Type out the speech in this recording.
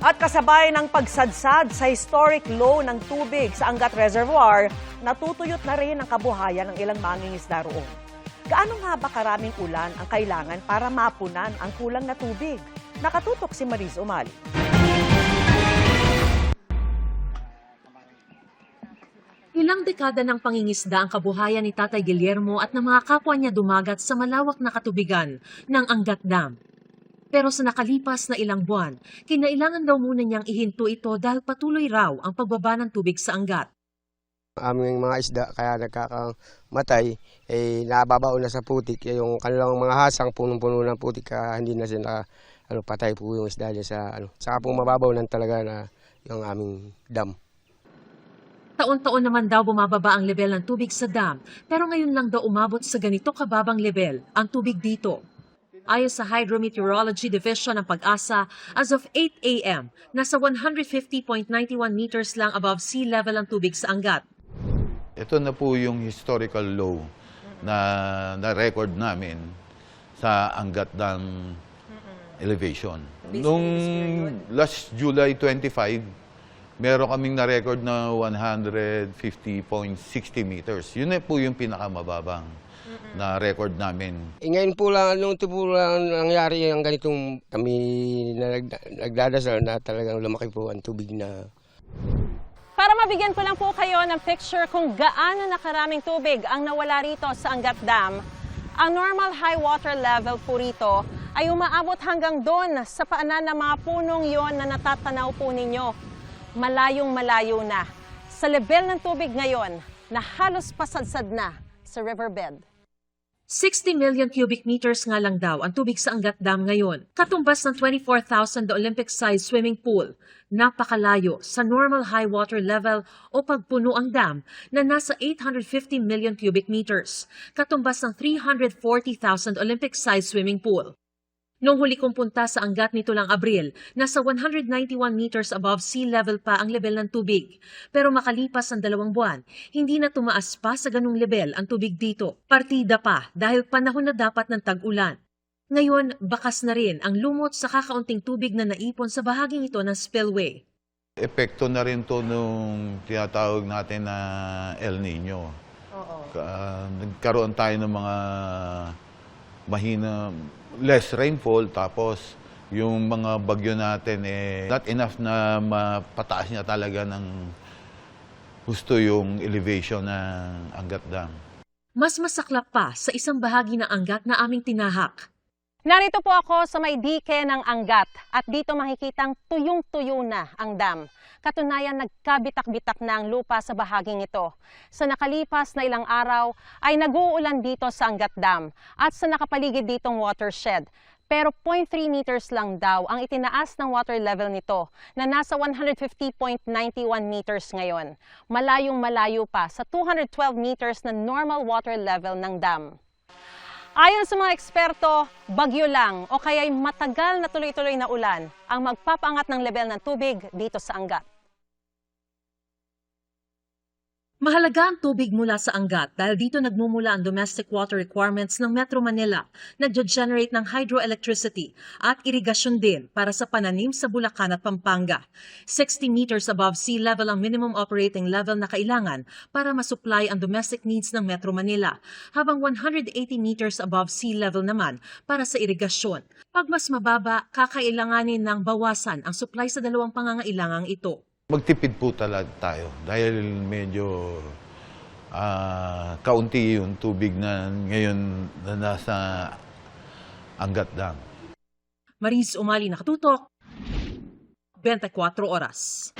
At kasabay ng pagsadsad sa historic low ng tubig sa Angat Reservoir, natutuyot na rin ang kabuhayan ng ilang mangingisda roon. Gaano nga ba karaming ulan ang kailangan para mapunan ang kulang na tubig? Nakatutok si Mariz Umali. Ilang dekada ng pangingisda ang kabuhayan ni Tatay Guillermo at ng mga kapwa niya dumagat sa malawak na katubigan ng Angat Dam. Pero sa nakalipas na ilang buwan, kinailangan daw muna niyang ihinto ito dahil patuloy raw ang pagbaba ng tubig sa Angat. Aming mga isda kaya nagkakamatay, nababaon na sa putik. Yung kanilang mga hasang punong-puno ng putik, hindi na sila patay po yung isda niya sa Saka po mababaw na talaga na yung aming dam. Taon-taon naman daw bumababa ang level ng tubig sa dam, pero ngayon lang daw umabot sa ganito kababang level ang tubig dito. Ayon sa Hydrometeorology Division ng Pag-asa, as of 8 a.m., nasa 150.91 meters lang above sea level ang tubig sa Angat. Ito na po yung historical low na record namin sa Angat Dam elevation. Nung last July 25, meron kaming na-record na 150.60 meters. Yun na po yung pinakamababang na record namin. Ngayon po lang, nung po lang nangyari ang ganitong kami na nagdadasal na talagang lumaki po ang tubig na. Para mabigyan ko lang po kayo ng picture kung gaano na karaming tubig ang nawala rito sa Angat Dam, ang normal high water level po rito ay umaabot hanggang doon sa paanan ng mga punong yon na natatanaw po ninyo. Malayong malayo na. Sa level ng tubig ngayon na halos pasadsad na sa riverbed. 60 million cubic meters nga lang daw ang tubig sa Angat Dam ngayon, katumbas ng 24,000 Olympic-sized swimming pool. Napakalayo sa normal high water level o pagpuno ang dam na nasa 850 million cubic meters, katumbas ng 340,000 Olympic-sized swimming pool. Noong huli kong punta sa Angat nito lang Abril, nasa 191 meters above sea level pa ang level ng tubig. Pero makalipas ang 2 buwan, hindi na tumaas pa sa ganung level ang tubig dito. Partida pa dahil panahon na dapat ng tag-ulan. Ngayon, bakas na rin ang lumot sa kakaunting tubig na naipon sa bahaging ito ng spillway. Epekto na rin to nung tinatawag natin na El Nino. Nagkaroon tayo ng mga mahina, less rainfall, tapos yung mga bagyo natin not enough na mapataas niya talaga ng gusto yung elevation ng Angat Dam. Mas masaklap pa sa isang bahagi ng Angat na aming tinahak. Narito po ako sa may dike ng Angat at dito makikitang tuyong-tuyo na ang dam. Katunayan, nagkabitak-bitak na ang lupa sa bahaging ito. Sa nakalipas na ilang araw ay nag-uulan dito sa Angat Dam at sa nakapaligid ditong watershed. Pero 0.3 meters lang daw ang itinaas ng water level nito na nasa 150.91 meters ngayon. Malayong malayo pa sa 212 meters na normal water level ng dam. Ayon sa mga eksperto, bagyo lang o kaya'y matagal na tuloy-tuloy na ulan ang magpapaangat ng level ng tubig dito sa Angat. Mahalaga ang tubig mula sa Angat dahil dito nagmumula ang domestic water requirements ng Metro Manila, nagge-generate ng hydroelectricity at irigasyon din para sa pananim sa Bulacan at Pampanga. 60 meters above sea level ang minimum operating level na kailangan para masupply ang domestic needs ng Metro Manila, habang 180 meters above sea level naman para sa irigasyon. Pag mas mababa, kakailanganin ng bawasan ang supply sa dalawang pangangailangang ito. Magtipid po talaga tayo dahil medyo kaunti yung tubig na ngayon na nasa Angat Dam. Mariz Umali, nakatutok, 24 oras.